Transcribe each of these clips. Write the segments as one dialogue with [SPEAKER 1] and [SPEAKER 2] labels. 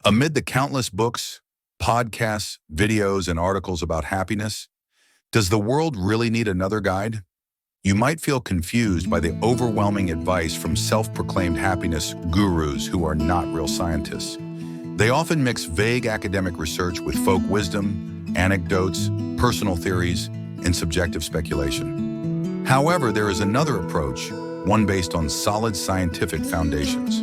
[SPEAKER 1] Amid the countless books, podcasts, videos, and articles about happiness, does the world really need another guide? You might feel confused by the overwhelming advice from self-proclaimed happiness gurus who are not real scientists. They often mix vague academic research with folk wisdom, anecdotes, personal theories, and subjective speculation. However, there is another approach, one based on solid scientific foundations.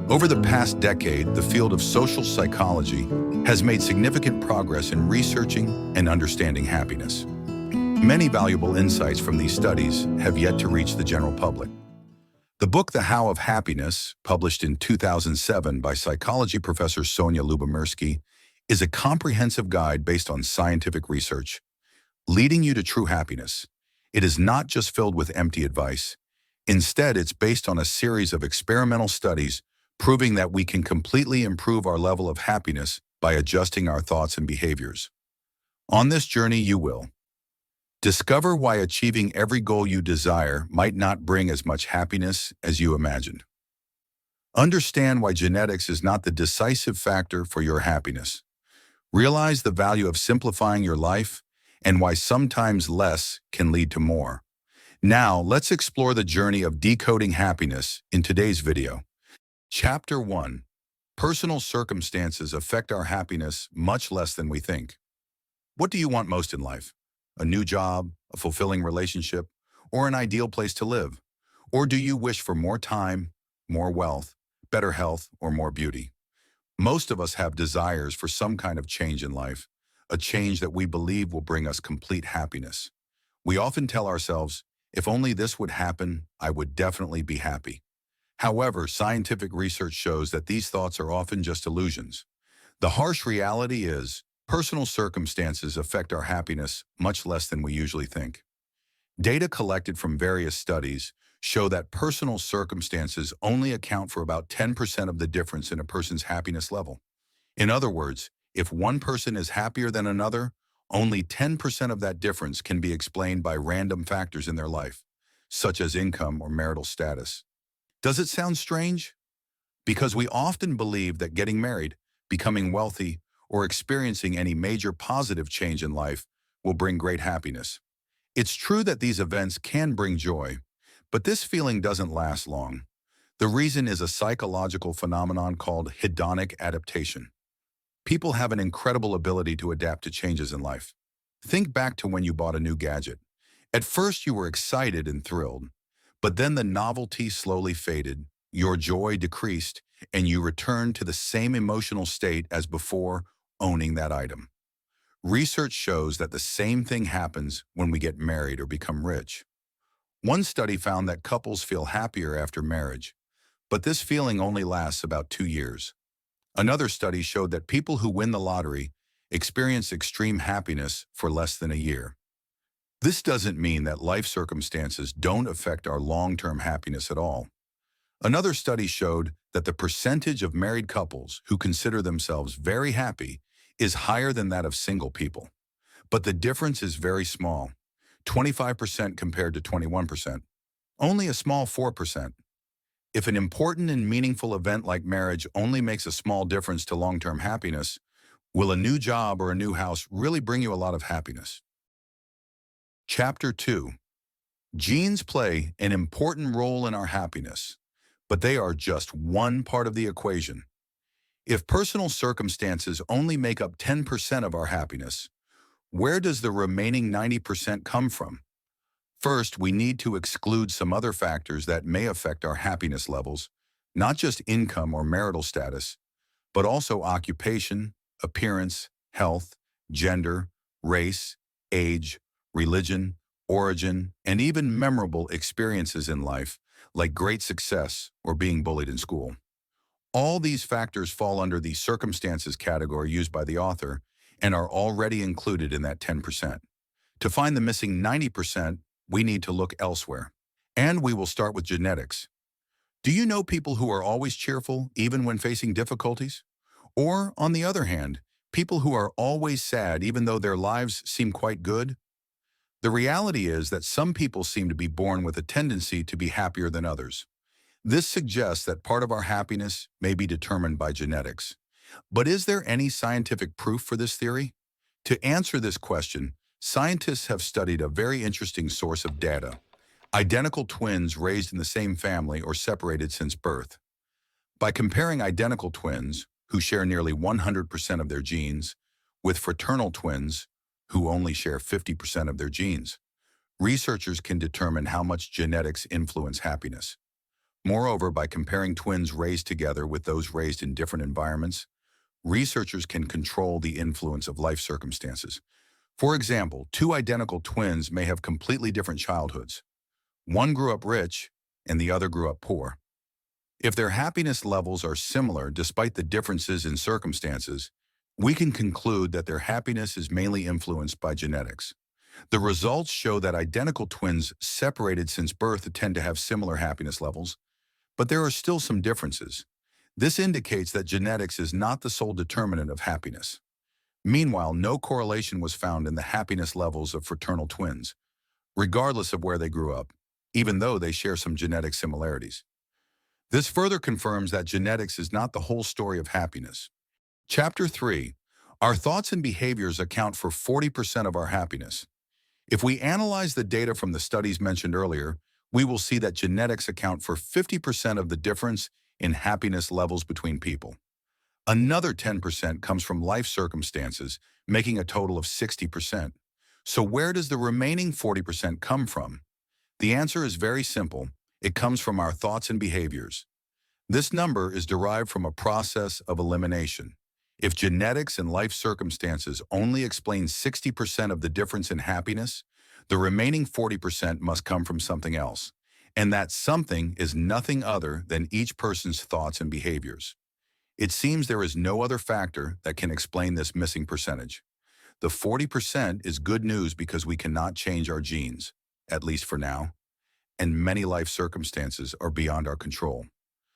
[SPEAKER 1] Over the past decade, the field of social psychology has made significant progress in researching and understanding happiness. Many valuable insights from these studies have yet to reach the general public. The book The How of Happiness, published in 2007 by psychology professor Sonia Lyubomirsky, is a comprehensive guide based on scientific research, leading you to true happiness. It is not just filled with empty advice. Instead, it's based on a series of experimental studies proving that we can completely improve our level of happiness by adjusting our thoughts and behaviors. On this journey, you will discover why achieving every goal you desire might not bring as much happiness as you imagined. Understand why genetics is not the decisive factor for your happiness. Realize the value of simplifying your life and why sometimes less can lead to more. Now, let's explore the journey of decoding happiness in today's video. Chapter 1. Personal circumstances affect our happiness much less than we think. What do you want most in life? A new job, a fulfilling relationship, or an ideal place to live? Or do you wish for more time, more wealth, better health, or more beauty? Most of us have desires for some kind of change in life, a change that we believe will bring us complete happiness. We often tell ourselves, if only this would happen, I would definitely be happy. However, scientific research shows that these thoughts are often just illusions. The harsh reality is, personal circumstances affect our happiness much less than we usually think. Data collected from various studies show that personal circumstances only account for about 10% of the difference in a person's happiness level. In other words, if one person is happier than another, only 10% of that difference can be explained by random factors in their life, such as income or marital status. Does it sound strange? Because we often believe that getting married, becoming wealthy, or experiencing any major positive change in life will bring great happiness. It's true that these events can bring joy, but this feeling doesn't last long. The reason is a psychological phenomenon called hedonic adaptation. People have an incredible ability to adapt to changes in life. Think back to when you bought a new gadget. At first you were excited and thrilled, but then the novelty slowly faded, your joy decreased, and you returned to the same emotional state as before owning that item. Research shows that the same thing happens when we get married or become rich. One study found that couples feel happier after marriage, but this feeling only lasts about 2 years. Another study showed that people who win the lottery experience extreme happiness for less than a year. This doesn't mean that life circumstances don't affect our long-term happiness at all. Another study showed that the percentage of married couples who consider themselves very happy is higher than that of single people. But the difference is very small, 25% compared to 21%, only a small 4%. If an important and meaningful event like marriage only makes a small difference to long-term happiness, will a new job or a new house really bring you a lot of happiness? Chapter 2. Genes play an important role in our happiness, but they are just one part of the equation. If personal circumstances only make up 10% of our happiness, where does the remaining 90% come from? First, we need to exclude some other factors that may affect our happiness levels, not just income or marital status, but also occupation, appearance, health, gender, race, age, religion, origin, and even memorable experiences in life, like great success or being bullied in school. All these factors fall under the circumstances category used by the author and are already included in that 10%. To find the missing 90%, we need to look elsewhere. And we will start with genetics. Do you know people who are always cheerful even when facing difficulties? Or, on the other hand, people who are always sad even though their lives seem quite good? The reality is that some people seem to be born with a tendency to be happier than others. This suggests that part of our happiness may be determined by genetics. But is there any scientific proof for this theory? To answer this question, scientists have studied a very interesting source of data: identical twins raised in the same family or separated since birth. By comparing identical twins, who share nearly 100% of their genes, with fraternal twins, who only share 50% of their genes, researchers can determine how much genetics influence happiness. Moreover, by comparing twins raised together with those raised in different environments, researchers can control the influence of life circumstances. For example, two identical twins may have completely different childhoods. One grew up rich and the other grew up poor. If their happiness levels are similar despite the differences in circumstances, we can conclude that their happiness is mainly influenced by genetics. The results show that identical twins separated since birth tend to have similar happiness levels, but there are still some differences. This indicates that genetics is not the sole determinant of happiness. Meanwhile, no correlation was found in the happiness levels of fraternal twins, regardless of where they grew up, even though they share some genetic similarities. This further confirms that genetics is not the whole story of happiness. Chapter 3. Our thoughts and behaviors account for 40% of our happiness. If we analyze the data from the studies mentioned earlier, we will see that genetics account for 50% of the difference in happiness levels between people. Another 10% comes from life circumstances, making a total of 60%. So where does the remaining 40% come from? The answer is very simple. It comes from our thoughts and behaviors. This number is derived from a process of elimination. If genetics and life circumstances only explain 60% of the difference in happiness, the remaining 40% must come from something else. And that something is nothing other than each person's thoughts and behaviors. It seems there is no other factor that can explain this missing percentage. The 40% is good news because we cannot change our genes, at least for now, and many life circumstances are beyond our control.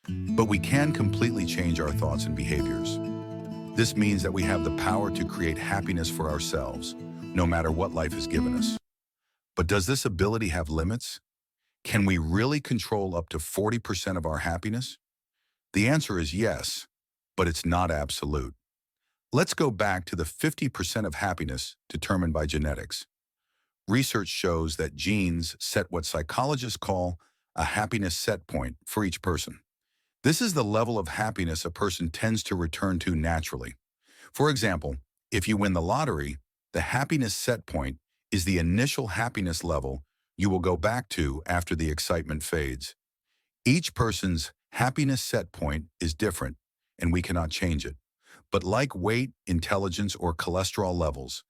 [SPEAKER 1] But we can completely change our thoughts and behaviors. This means that we have the power to create happiness for ourselves, no matter what life has given us. But does this ability have limits? Can we really control up to 40% of our happiness? The answer is yes, but it's not absolute. Let's go back to the 50% of happiness determined by genetics. Research shows that genes set what psychologists call a happiness set point for each person. This is the level of happiness a person tends to return to naturally. For example, if you win the lottery, the happiness set point is the initial happiness level you will go back to after the excitement fades. Each person's happiness set point is different, and we cannot change it. But like weight, intelligence, or cholesterol levels,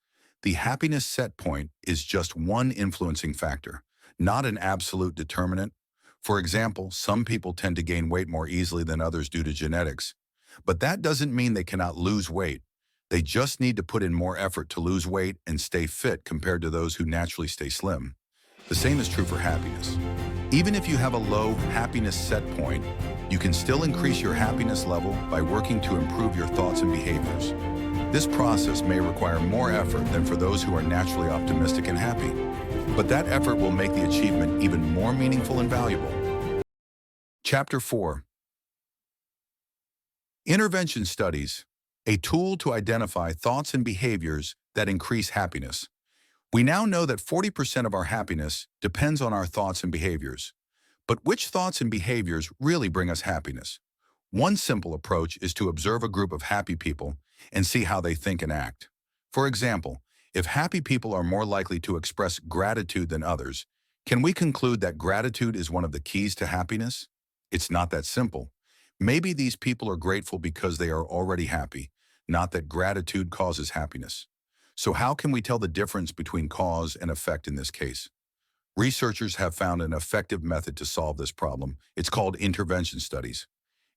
[SPEAKER 1] the happiness set point is just one influencing factor, not an absolute determinant. For example, some people tend to gain weight more easily than others due to genetics. But that doesn't mean they cannot lose weight. They just need to put in more effort to lose weight and stay fit compared to those who naturally stay slim. The same is true for happiness. Even if you have a low happiness set point, you can still increase your happiness level by working to improve your thoughts and behaviors. This process may require more effort than for those who are naturally optimistic and happy, but that effort will make the achievement even more meaningful and valuable. Chapter 4. Intervention Studies, a tool to identify thoughts and behaviors that increase happiness. We now know that 40% of our happiness depends on our thoughts and behaviors. But which thoughts and behaviors really bring us happiness? One simple approach is to observe a group of happy people and see how they think and act. For example, if happy people are more likely to express gratitude than others, can we conclude that gratitude is one of the keys to happiness? It's not that simple. Maybe these people are grateful because they are already happy, not that gratitude causes happiness. So how can we tell the difference between cause and effect in this case? Researchers have found an effective method to solve this problem. It's called intervention studies.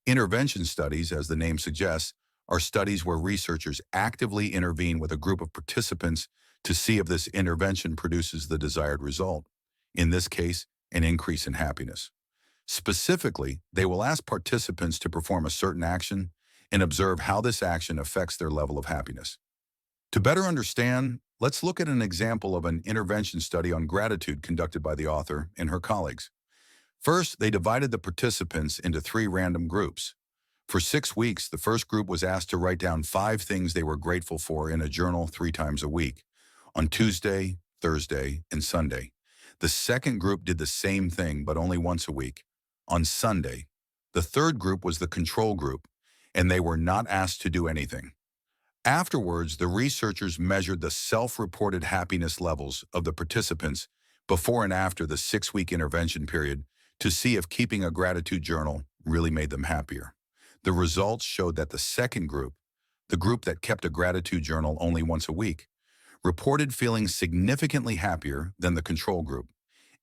[SPEAKER 1] Intervention studies, as the name suggests, are studies where researchers actively intervene with a group of participants to see if this intervention produces the desired result. In this case, an increase in happiness. Specifically, they will ask participants to perform a certain action and observe how this action affects their level of happiness. To better understand, let's look at an example of an intervention study on gratitude conducted by the author and her colleagues. First, they divided the participants into 3 random groups. For 6 weeks, the first group was asked to write down 5 things they were grateful for in a journal 3 times a week, on Tuesday, Thursday, and Sunday. The second group did the same thing, but only once a week, on Sunday. The third group was the control group, and they were not asked to do anything. Afterwards, the researchers measured the self-reported happiness levels of the participants before and after the 6-week intervention period to see if keeping a gratitude journal really made them happier. The results showed that the second group, the group that kept a gratitude journal only once a week, reported feeling significantly happier than the control group.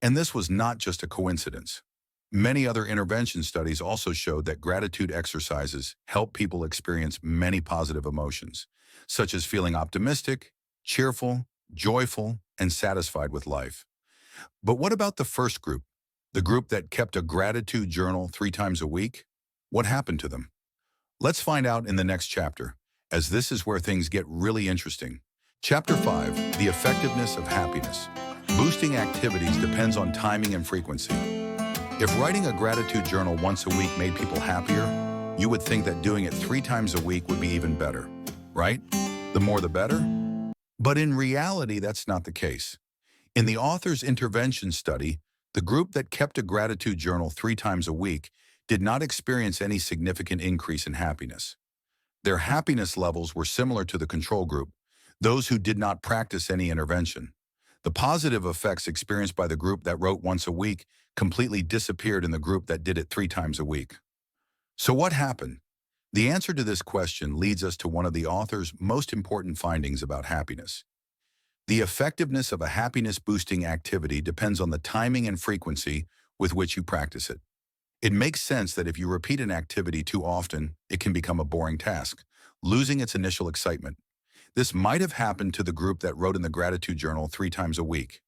[SPEAKER 1] And this was not just a coincidence. Many other intervention studies also showed that gratitude exercises help people experience many positive emotions, such as feeling optimistic, cheerful, joyful, and satisfied with life. But what about the first group, the group that kept a gratitude journal 3 times a week? What happened to them? Let's find out in the next chapter, as this is where things get really interesting. Chapter 5, The Effectiveness of Happiness. Boosting activities depends on timing and frequency. If writing a gratitude journal once a week made people happier, you would think that doing it 3 times a week would be even better, right? The more the better? But in reality, that's not the case. In the author's intervention study, the group that kept a gratitude journal 3 times a week did not experience any significant increase in happiness. Their happiness levels were similar to the control group, those who did not practice any intervention. The positive effects experienced by the group that wrote once a week completely disappeared in the group that did it 3 times a week. So what happened? The answer to this question leads us to one of the author's most important findings about happiness. The effectiveness of a happiness-boosting activity depends on the timing and frequency with which you practice it. It makes sense that if you repeat an activity too often, it can become a boring task, losing its initial excitement. This might have happened to the group that wrote in the gratitude journal 3 times a week.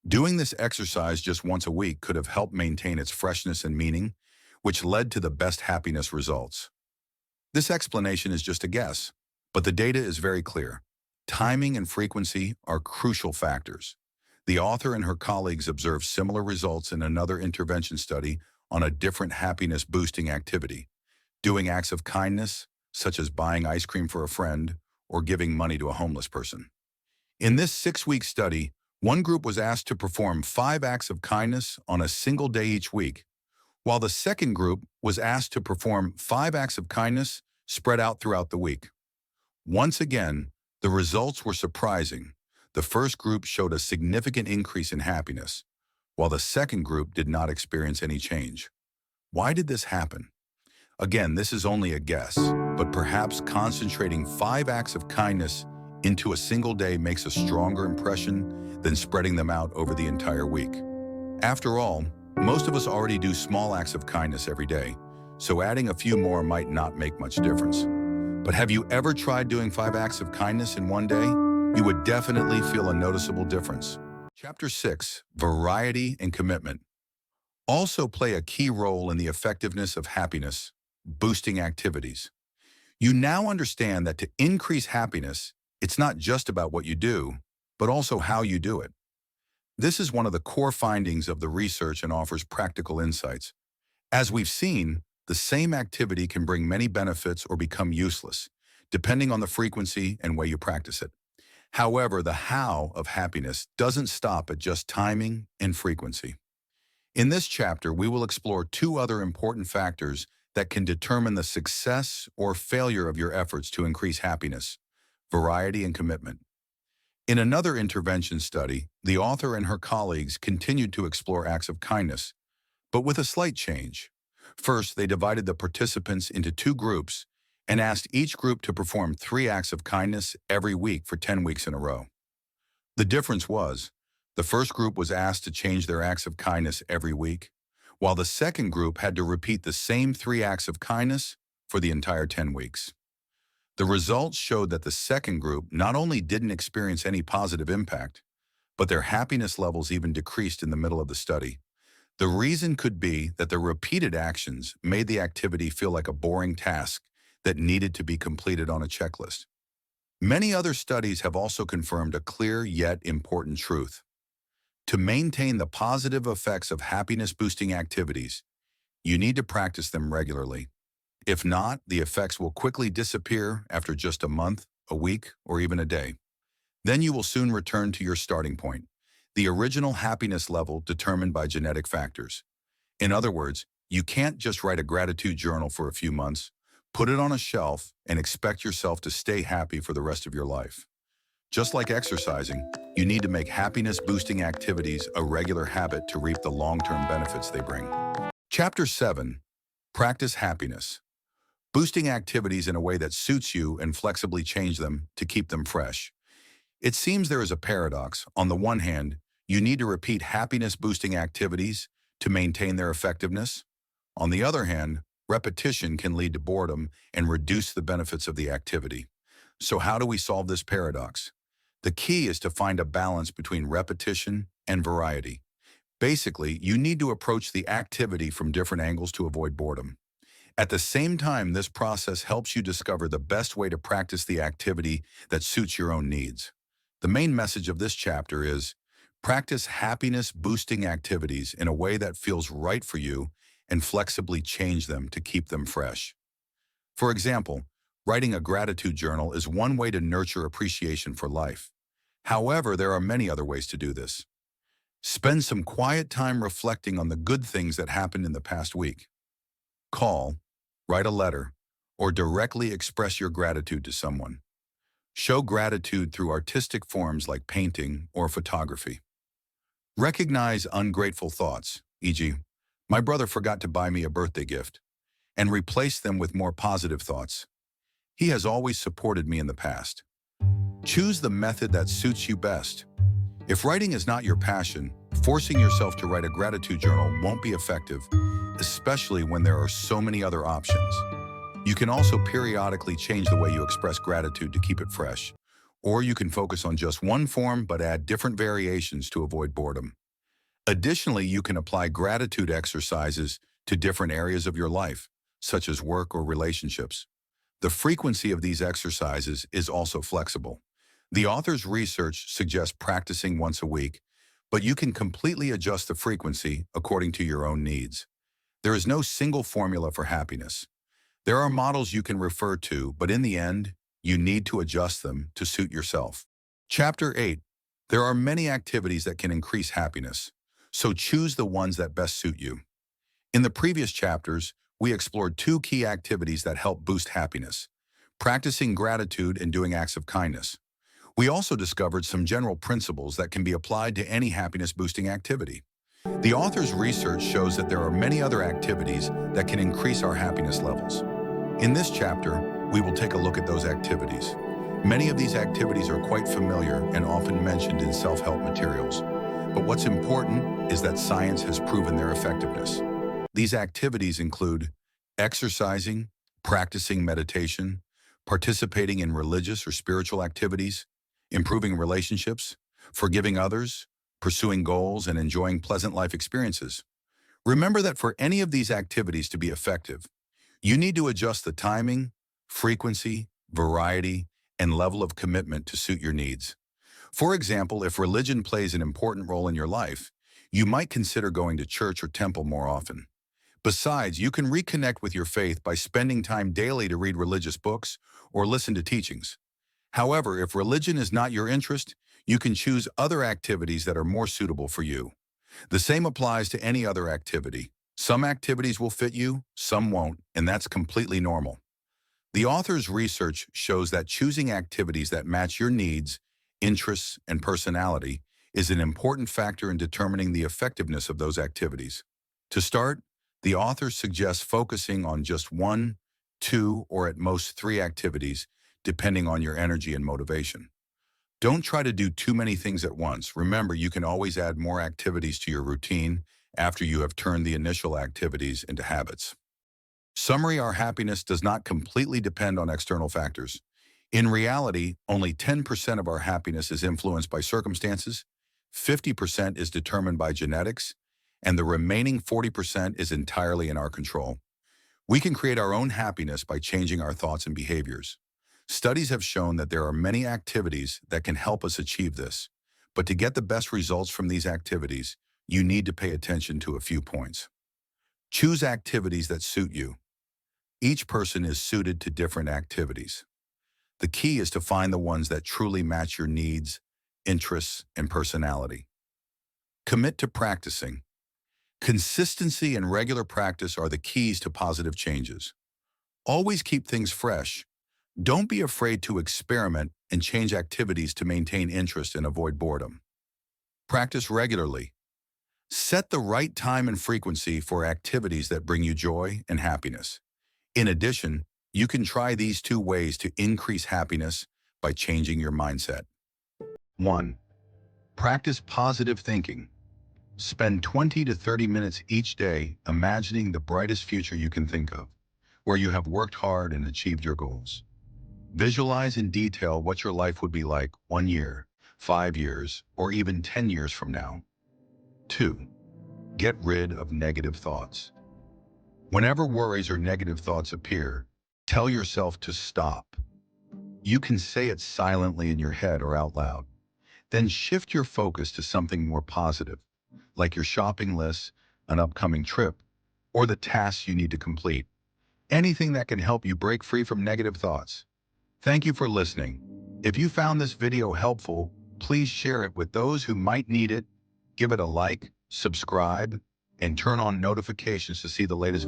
[SPEAKER 1] Doing this exercise just once a week could have helped maintain its freshness and meaning, which led to the best happiness results. This explanation is just a guess, but the data is very clear. Timing and frequency are crucial factors. The author and her colleagues observed similar results in another intervention study on a different happiness-boosting activity, doing acts of kindness, such as buying ice cream for a friend or giving money to a homeless person. In this 6-week study, one group was asked to perform 5 acts of kindness on a single day each week, while the second group was asked to perform 5 acts of kindness spread out throughout the week. Once again, the results were surprising. The first group showed a significant increase in happiness, while the second group did not experience any change. Why did this happen? Again, this is only a guess, but perhaps concentrating 5 acts of kindness into a single day makes a stronger impression than spreading them out over the entire week. After all, most of us already do small acts of kindness every day, so adding a few more might not make much difference. But have you ever tried doing 5 acts of kindness in one day? You would definitely feel a noticeable difference. Chapter 6, Variety and Commitment, also play a key role in the effectiveness of happiness boosting activities. You now understand that to increase happiness, it's not just about what you do, but also how you do it. This is one of the core findings of the research and offers practical insights. As we've seen, the same activity can bring many benefits or become useless, depending on the frequency and way you practice it. However, the how of happiness doesn't stop at just timing and frequency. In this chapter, we will explore 2 other important factors that can determine the success or failure of your efforts to increase happiness: variety and commitment. In another intervention study, the author and her colleagues continued to explore acts of kindness, but with a slight change. First, they divided the participants into 2 groups and asked each group to perform 3 acts of kindness every week for 10 weeks in a row. The difference was, the first group was asked to change their acts of kindness every week, while the second group had to repeat the same 3 acts of kindness for the entire 10 weeks. The results showed that the second group not only didn't experience any positive impact, but their happiness levels even decreased in the middle of the study. The reason could be that the repeated actions made the activity feel like a boring task that needed to be completed on a checklist. Many other studies have also confirmed a clear yet important truth. To maintain the positive effects of happiness-boosting activities, you need to practice them regularly. If not, the effects will quickly disappear after just a month, a week, or even a day. Then you will soon return to your starting point, the original happiness level determined by genetic factors. In other words, you can't just write a gratitude journal for a few months, put it on a shelf, and expect yourself to stay happy for the rest of your life. Just like exercising, you need to make happiness-boosting activities a regular habit to reap the long-term benefits they bring. Chapter 7. Practice happiness. Boosting activities in a way that suits you and flexibly change them to keep them fresh. It seems there is a paradox. On the one hand, you need to repeat happiness-boosting activities to maintain their effectiveness. On the other hand, repetition can lead to boredom and reduce the benefits of the activity. So how do we solve this paradox? The key is to find a balance between repetition and variety. Basically, you need to approach the activity from different angles to avoid boredom. At the same time, this process helps you discover the best way to practice the activity that suits your own needs. The main message of this chapter is, practice happiness-boosting activities in a way that feels right for you and flexibly change them to keep them fresh. For example, writing a gratitude journal is one way to nurture appreciation for life. However, there are many other ways to do this. Spend some quiet time reflecting on the good things that happened in the past week. Call, write a letter, or directly express your gratitude to someone. Show gratitude through artistic forms like painting or photography. Recognize ungrateful thoughts, e.g., my brother forgot to buy me a birthday gift, and replace them with more positive thoughts. He has always supported me in the past. Choose the method that suits you best. If writing is not your passion, forcing yourself to write a gratitude journal won't be effective, especially when there are so many other options. You can also periodically change the way you express gratitude to keep it fresh, or you can focus on just one form but add different variations to avoid boredom. Additionally, you can apply gratitude exercises to different areas of your life, such as work or relationships. The frequency of these exercises is also flexible. The author's research suggests practicing once a week, but you can completely adjust the frequency according to your own needs. There is no single formula for happiness. There are models you can refer to, but in the end, you need to adjust them to suit yourself. Chapter 8. There are many activities that can increase happiness, so choose the ones that best suit you. In the previous chapters, we explored two key activities that help boost happiness: practicing gratitude and doing acts of kindness. We also discovered some general principles that can be applied to any happiness-boosting activity. The author's research shows that there are many other activities that can increase our happiness levels. In this chapter, we will take a look at those activities. Many of these activities are quite familiar and often mentioned in self-help materials. But what's important is that science has proven their effectiveness. These activities include exercising, practicing meditation, participating in religious or spiritual activities, improving relationships, forgiving others, pursuing goals, and enjoying pleasant life experiences. Remember that for any of these activities to be effective, you need to adjust the timing, frequency, variety, and level of commitment to suit your needs. For example, if religion plays an important role in your life, you might consider going to church or temple more often. Besides, you can reconnect with your faith by spending time daily to read religious books or listen to teachings. However, if religion is not your interest, you can choose other activities that are more suitable for you. The same applies to any other activity. Some activities will fit you, some won't, and that's completely normal. The author's research shows that choosing activities that match your needs, interests, and personality is an important factor in determining the effectiveness of those activities. To start, the author suggests focusing on just one, two, or at most three activities, depending on your energy and motivation. Don't try to do too many things at once. Remember, you can always add more activities to your routine after you have turned the initial activities into habits. Summary: our happiness does not completely depend on external factors. In reality, only 10% of our happiness is influenced by circumstances, 50% is determined by genetics, and the remaining 40% is entirely in our control. We can create our own happiness by changing our thoughts and behaviors. Studies have shown that there are many activities that can help us achieve this, but to get the best results from these activities, you need to pay attention to a few points. Choose activities that suit you. Each person is suited to different activities. The key is to find the ones that truly match your needs, interests, and personality. Commit to practicing. Consistency and regular practice are the keys to positive changes. Always keep things fresh. Don't be afraid to experiment and change activities to maintain interest and avoid boredom. Practice regularly. Set the right time and frequency for activities that bring you joy and happiness. In addition, you can try these 2 ways to increase happiness by changing your mindset. 1. Practice positive thinking. Spend 20 to 30 minutes each day imagining the brightest future you can think of, where you have worked hard and achieved your goals. Visualize in detail what your life would be like 1 year, 5 years, or even 10 years from now. 2. Get rid of negative thoughts. Whenever worries or negative thoughts appear, tell yourself to stop. You can say it silently in your head or out loud. Then shift your focus to something more positive, like your shopping list, an upcoming trip, or the tasks you need to complete. Anything that can help you break free from negative thoughts. Thank you for listening. If you found this video helpful, please share it with those who might need it. Give it a like, subscribe, and turn on notifications to see the latest